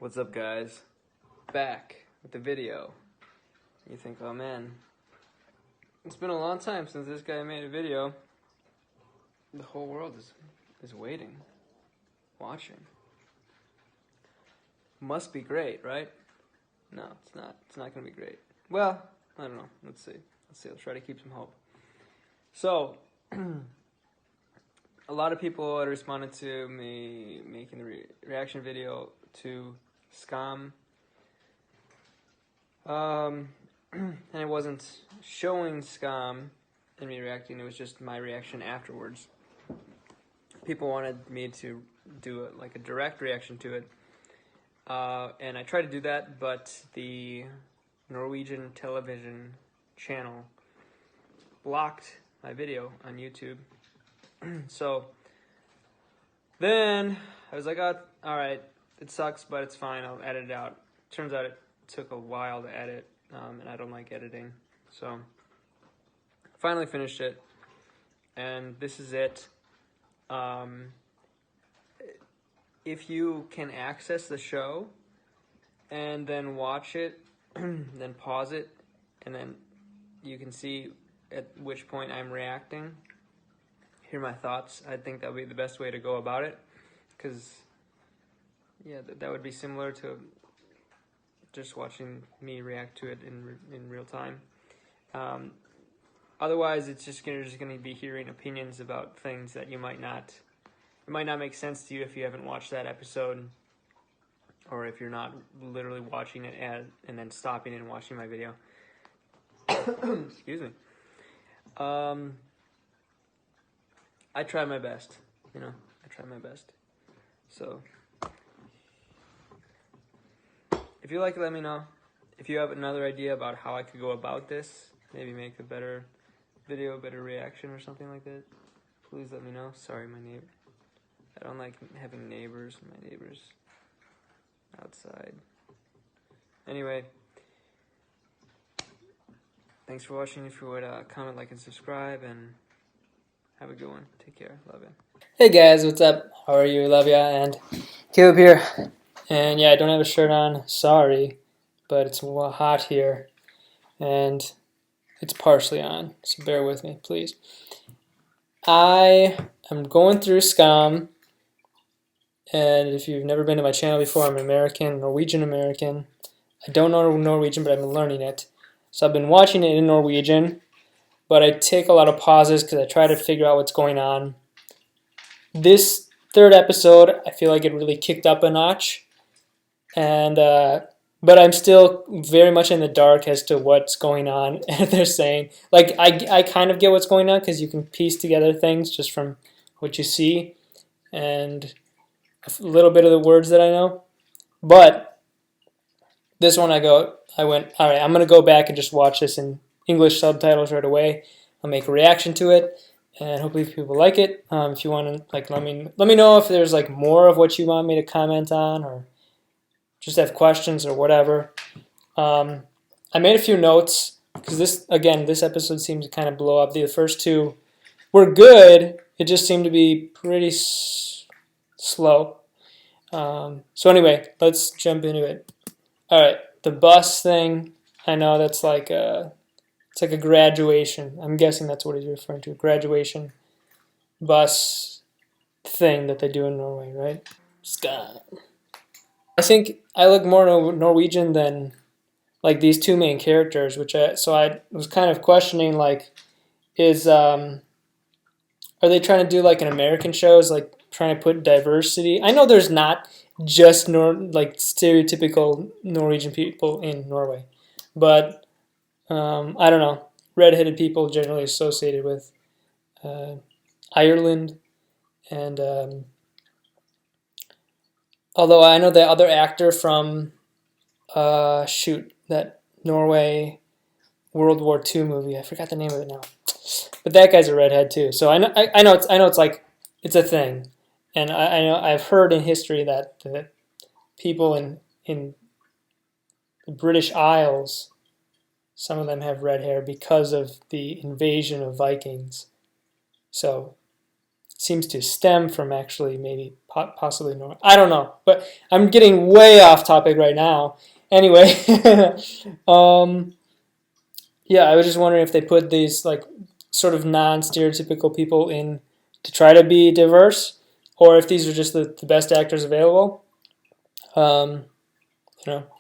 What's up, guys? Back with the video. You think, oh man, it's been a long time since this guy made a video. The whole world is waiting, watching. Must be great, right? No, it's not. It's not going to be great. Well, I don't know. Let's see. I'll try to keep some hope. So, a lot of people had responded to me making the reaction video to Skam. And it wasn't showing Skam and me reacting, it was just my reaction afterwards. People wanted me to do a direct reaction to it. And I tried to do that, but the Norwegian television channel blocked my video on YouTube. So then I was like, oh, alright, it sucks, but it's fine, I'll edit it out. Turns out it took a while to edit, and I don't like editing. So finally finished it, and this is it. If you can access the show and then watch it, then pause it, and then you can see at which point I'm reacting, hear my thoughts, I think that would be the best way to go about it, because yeah, that would be similar to just watching me react to it in real time. Otherwise, it's just gonna be hearing opinions about things that it might not make sense to you if you haven't watched that episode, or if you're not literally watching it and then stopping and watching my video. Excuse me. I try my best, I try my best. So, if you like it, let me know. If you have another idea about how I could go about this, maybe make a better video, better reaction or something like that, please let me know. Sorry, my neighbor. I don't like having neighbors, my neighbors outside. Anyway, thanks for watching. If you would comment, like, and subscribe, and have a good one. Take care. Love you. Hey guys, what's up? How are you? Love ya. And Caleb here. And yeah, I don't have a shirt on. Sorry, but it's hot here, and it's partially on. So bear with me, please. I am going through Skam, and if you've never been to my channel before, I'm American, Norwegian American. I don't know Norwegian, but I've been learning it. So I've been watching it in Norwegian, but I take a lot of pauses because I try to figure out what's going on. This third episode, I feel like it really kicked up a notch, and but I'm still very much in the dark as to what's going on. And they're saying, like, I kind of get what's going on because you can piece together things just from what you see and a little bit of the words that I know. But this one I went, all right, I'm going to go back and just watch this in English subtitles right away. I'll make a reaction to it, and hopefully people like it. If you want to, let me know if there's more of what you want me to comment on, or just have questions or whatever. I made a few notes because this episode seemed to kind of blow up. The first two were good. It just seemed to be pretty slow. So anyway, let's jump into it. All right, the bus thing. I know that's it's like a graduation. I'm guessing that's what he's referring to. Graduation bus thing that they do in Norway, right? Skam. I think I look more Norwegian than these two main characters, so I was kind of questioning are they trying to do an American shows, trying to put diversity? I know there's not just stereotypical Norwegian people in Norway, but I don't know. Red-headed people generally associated with Ireland, and although I know the other actor from that Norway World War II movie, I forgot the name of it now, but that guy's a redhead too. So I know it's a thing, and I know I've heard in history that people in the British Isles, some of them have red hair because of the invasion of Vikings. So seems to stem from actually maybe possibly Norway. I don't know, but I'm getting way off topic right now. Anyway, yeah, I was just wondering if they put these like sort of non-stereotypical people in to try to be diverse, or if these are just the best actors available. Um,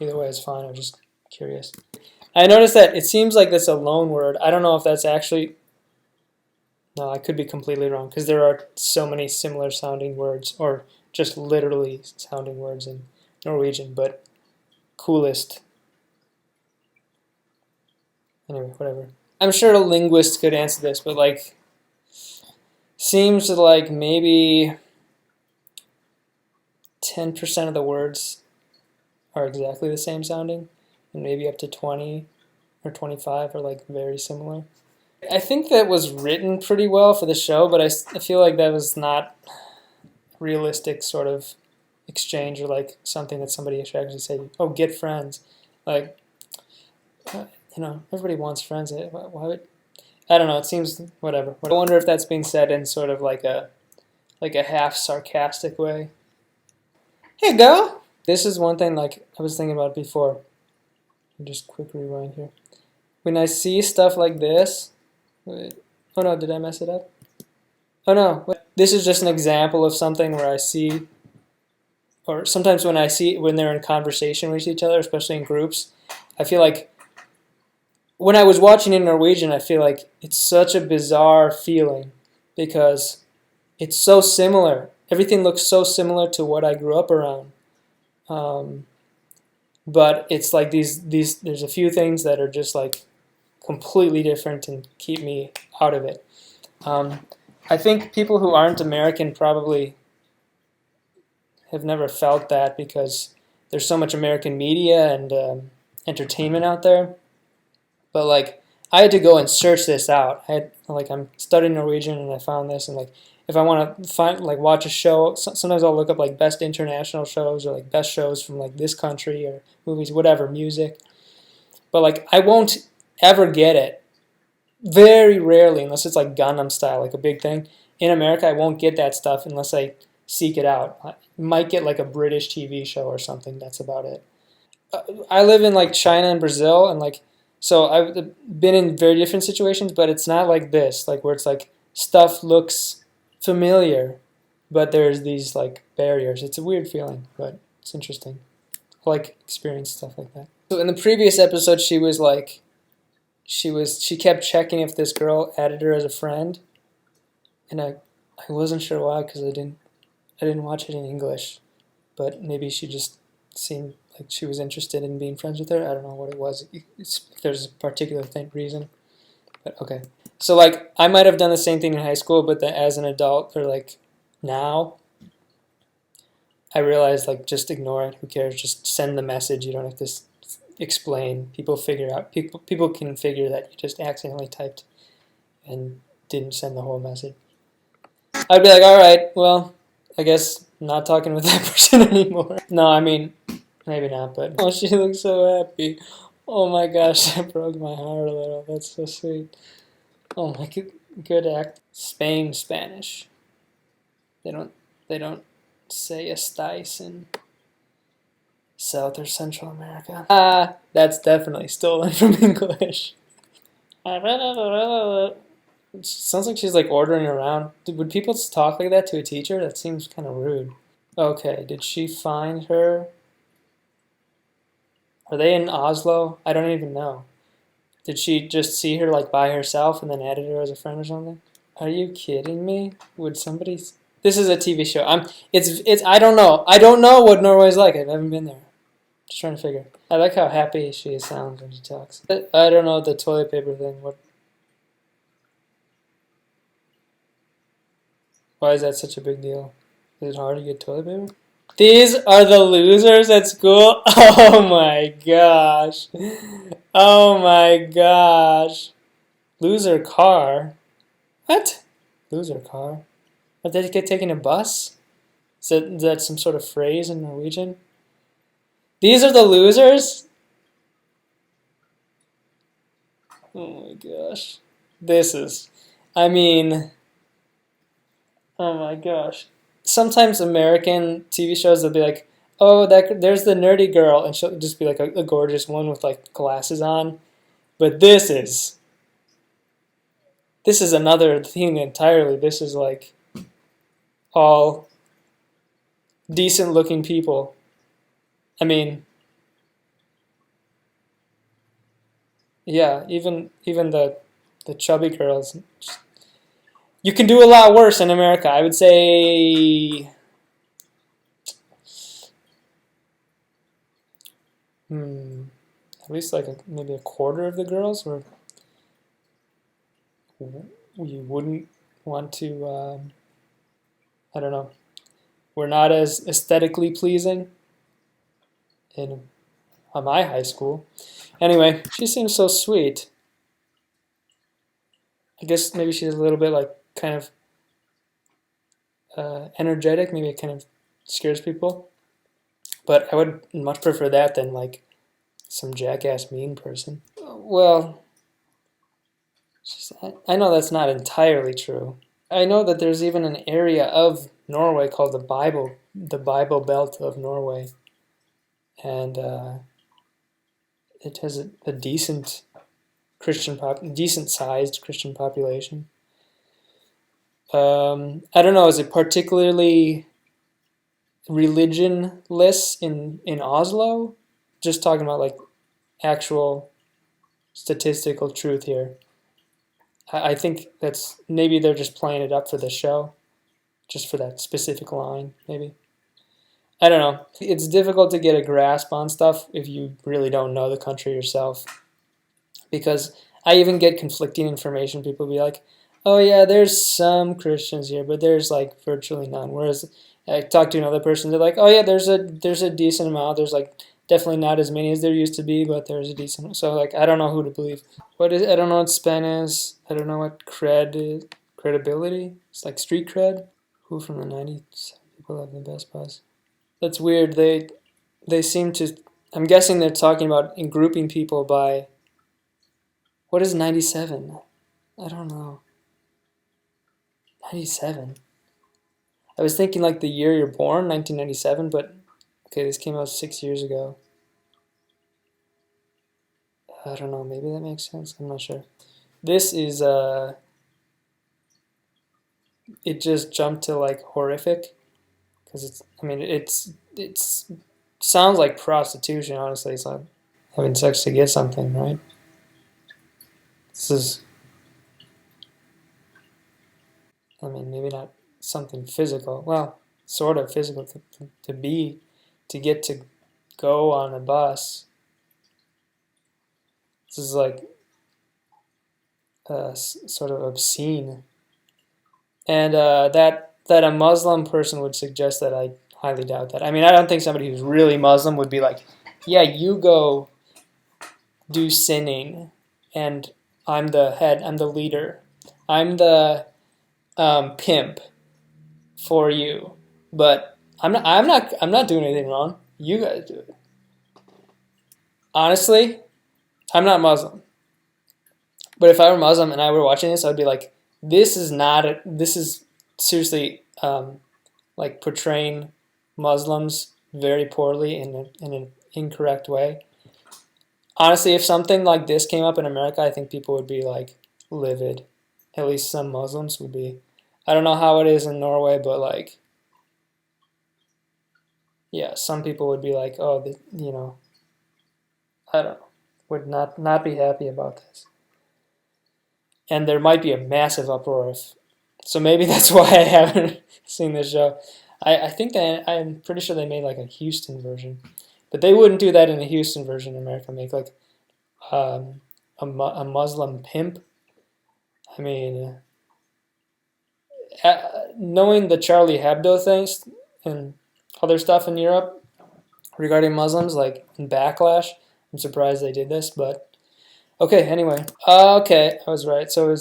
either way is fine. I'm just curious. I noticed that it seems like that's a loan word. I don't know if that's actually. No, I could be completely wrong because there are so many similar sounding words, or just literally sounding words in Norwegian, but coolest. Anyway, whatever. I'm sure a linguist could answer this, but like, seems like maybe 10% of the words are exactly the same sounding, and maybe up to 20 or 25 are like very similar. I think that was written pretty well for the show, but I feel like that was not realistic sort of exchange or like something that somebody should actually say, oh, get friends. Like, everybody wants friends. Why would, I don't know, it seems whatever. I wonder if that's being said in sort of like a half sarcastic way. Hey, girl! This is one thing like I was thinking about before. Just quick rewind here. When I see stuff like this, wait, oh no, did I mess it up? Oh no, this is just an example of something where I see, or sometimes when I see when they're in conversation with each other, especially in groups, I feel like when I was watching in Norwegian, I feel like it's such a bizarre feeling because it's so similar. Everything looks so similar to what I grew up around. But it's like these there's a few things that are just like completely different and keep me out of it. I think people who aren't American probably have never felt that because there's so much American media and entertainment out there. But like I had to go and search this out. I'm studying Norwegian and I found this, and like if I want to find like watch a show, sometimes I'll look up like best international shows or like best shows from like this country or movies, whatever, music. But like I won't ever get it. Very rarely, unless it's like Gangnam Style, like a big thing. In America, I won't get that stuff unless I seek it out. I might get like a British TV show or something. That's about it. I live in like China and Brazil, and like so I've been in very different situations, but it's not like this, like where it's like stuff looks familiar, but there's these like barriers. It's a weird feeling, but it's interesting. I like experience stuff like that. So in the previous episode, she kept checking if this girl added her as a friend, and I wasn't sure why because I didn't watch it in English, but maybe she just seemed like she was interested in being friends with her. I don't know what it was. If there's a particular reason, but okay. So like I might have done the same thing in high school, but then as an adult or like now, I realized like just ignore it. Who cares? Just send the message. You don't have to explain. People figure out. People can figure that you just accidentally typed and didn't send the whole message. I'd be like, all right, well, I guess not talking with that person anymore. No, I mean, maybe not, but oh, she looks so happy. Oh my gosh, that broke my heart a little. That's so sweet. Oh my good act. Spain Spanish. They don't say estáis in South or Central America. That's definitely stolen from English. It sounds like she's like ordering around. Would people talk like that to a teacher? That seems kind of rude. Okay, did she find her? Are they in Oslo? I don't even know. Did she just see her like by herself and then added her as a friend or something? Are you kidding me? Would somebody? This is a TV show. It's. I don't know. I don't know what Norway's like. I haven't been there. Just trying to figure. I like how happy she sounds when she talks. I don't know the toilet paper thing. Why is that such a big deal? Is it hard to get toilet paper? These are the losers at school? Oh my gosh. Oh my gosh. Loser car? What? Loser car? Did they get taken a bus? Is that some sort of phrase in Norwegian? These are the losers? Oh my gosh. This is... I mean... Oh my gosh. Sometimes American TV shows, they'll be like, oh, there's the nerdy girl, and she'll just be like a gorgeous one with like glasses on. But this is another thing entirely. This is like all decent looking people. I mean, yeah, even the chubby girls. You can do a lot worse in America. I would say, at least like maybe a quarter of the girls were you wouldn't want to. I don't know. We're not as aesthetically pleasing in my high school. Anyway, she seems so sweet. I guess maybe she's a little bit like kind of energetic. Maybe it kind of scares people. But I would much prefer that than like some jackass mean person. Well, I know that's not entirely true. I know that there's even an area of Norway called the Bible Belt of Norway, and it has a decent sized Christian population. I don't know. Is it particularly religionless in Oslo? Just talking about like actual statistical truth here. I think that's maybe they're just playing it up for the show, just for that specific line, maybe. I don't know. It's difficult to get a grasp on stuff if you really don't know the country yourself. Because I even get conflicting information. People be like, oh yeah, there's some Christians here, but there's like virtually none. Whereas I talk to another person, they're like, oh yeah, there's a decent amount. There's like definitely not as many as there used to be, but there's a decent. So like I don't know who to believe. I don't know what Spen is. I don't know what cred is. Credibility. It's like street cred. Who from the '90s people have the best buzz? That's weird. They seem to. I'm guessing they're talking about grouping people by. What is 97? I don't know. 97. I was thinking like the year you're born, 1997, but okay, this came out 6 years ago. I don't know. Maybe that makes sense. I'm not sure. This is it just jumped to like horrific because it's. I mean, it's sounds like prostitution. Honestly, it's like having sex to get something, right? This is. I mean, maybe not something physical. Well, sort of physical to be, to get to go on a bus. This is like sort of obscene. And that a Muslim person would suggest that, I highly doubt that. I mean, I don't think somebody who's really Muslim would be like, yeah, you go do sinning, and I'm the head, I'm the leader, I'm the pimp for you, but I'm not doing anything wrong. You guys do it. Honestly, I'm not Muslim, but if I were Muslim and I were watching this, I'd be like, this is seriously like portraying Muslims very poorly in an incorrect way. Honestly, if something like this came up in America, I think people would be like livid. At least some Muslims would be. I don't know how it is in Norway, but like, yeah, some people would be like, oh, I don't know, would not be happy about this. And there might be a massive uproar if. So maybe that's why I haven't seen this show. I think that I'm pretty sure they made like a Houston version, but they wouldn't do that in a Houston version in America. Make like a Muslim pimp. I mean, knowing the Charlie Hebdo things and other stuff in Europe regarding Muslims, like in backlash, I'm surprised they did this. But okay, anyway, okay, I was right. So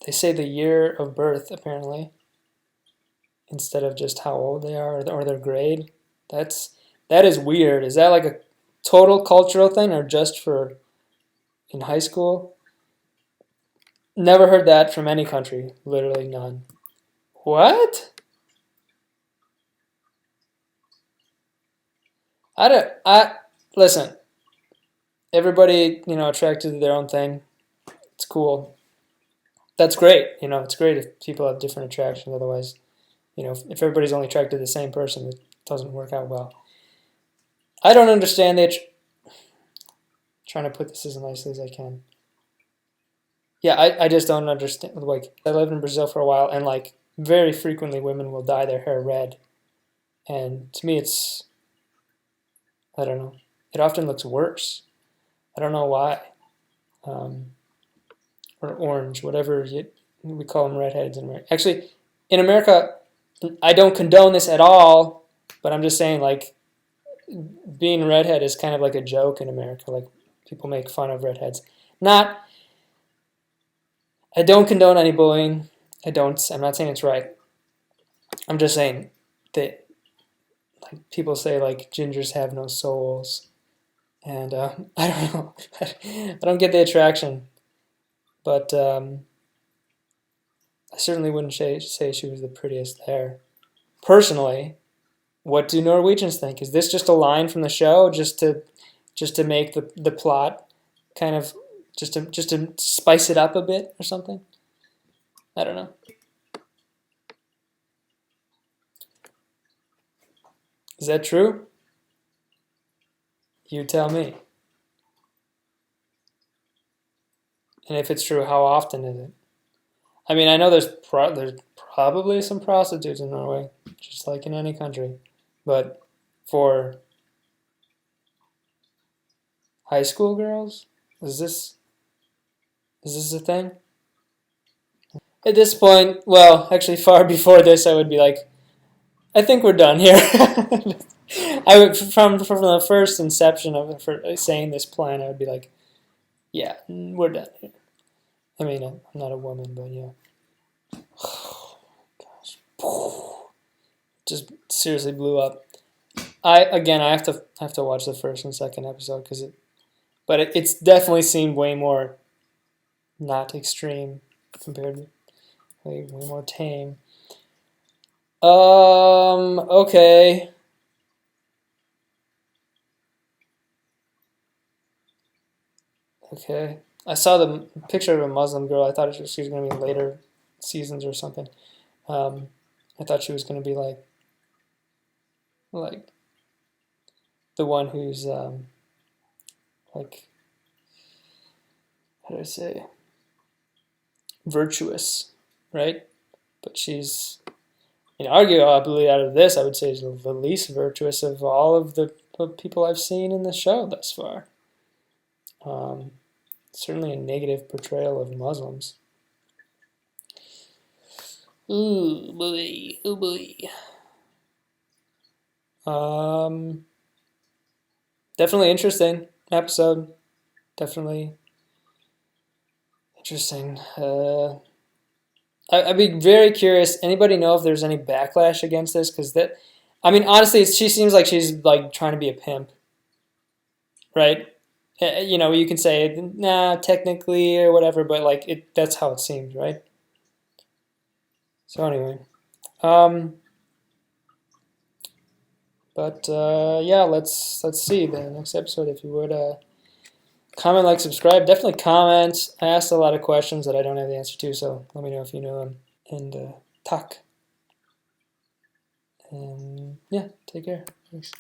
they say the year of birth apparently instead of just how old they are or their grade. That is weird. Is that like a total cultural thing or just for in high school? Never heard that from any country. Literally none. What? Listen, everybody, attracted to their own thing. It's cool. That's great. It's great if people have different attractions. Otherwise, if everybody's only attracted to the same person, it doesn't work out well. I don't understand it. Trying to put this as nicely as I can. Yeah, I just don't understand. Like, I lived in Brazil for a while, and like very frequently women will dye their hair red, and to me, I don't know. It often looks worse. I don't know why. Or orange, whatever we call them, redheads in America. Actually, in America, I don't condone this at all, but I'm just saying, like, being a redhead is kind of like a joke in America. Like, people make fun of redheads. I don't condone any bullying. I'm not saying it's right. I'm just saying that, like, people say, like, gingers have no souls. And I don't know. I don't get the attraction. But I certainly wouldn't say she was the prettiest there. Personally, what do Norwegians think? Is this just a line from the show, just to make the plot kind of just to spice it up a bit or something? I don't know. Is that true? You tell me. And if it's true, how often is it? I mean, I know there's probably some prostitutes in Norway, just like in any country, but for high school girls, is this a thing? At this point, well, actually, far before this, I would be like, I think we're done here. I would from the first inception of saying this plan, I would be like, yeah, we're done here. I mean, I'm not a woman, but yeah. Gosh, just seriously blew up. I have to watch the first and second episode but it's definitely seemed way more not extreme compared to way more tame. Okay. Okay. I saw the picture of a Muslim girl. I thought she was going to be later seasons or something. I thought she was going to be like the one who's like, how do I say, virtuous, right? But she's, arguably out of this, I would say she's the least virtuous of all of the people I've seen in the show thus far. Certainly a negative portrayal of Muslims. Ooh boy, oh boy. Definitely interesting episode. Definitely interesting. I'd be very curious. Anybody know if there's any backlash against this? Because honestly, she seems like she's like trying to be a pimp, right? You can say nah, technically or whatever, but like that's how it seems, right? So anyway, but yeah, let's see the next episode if you would. Comment, like, subscribe. Definitely comment. I asked a lot of questions that I don't have the answer to, so let me know if you know them. And talk. And yeah, take care. Thanks.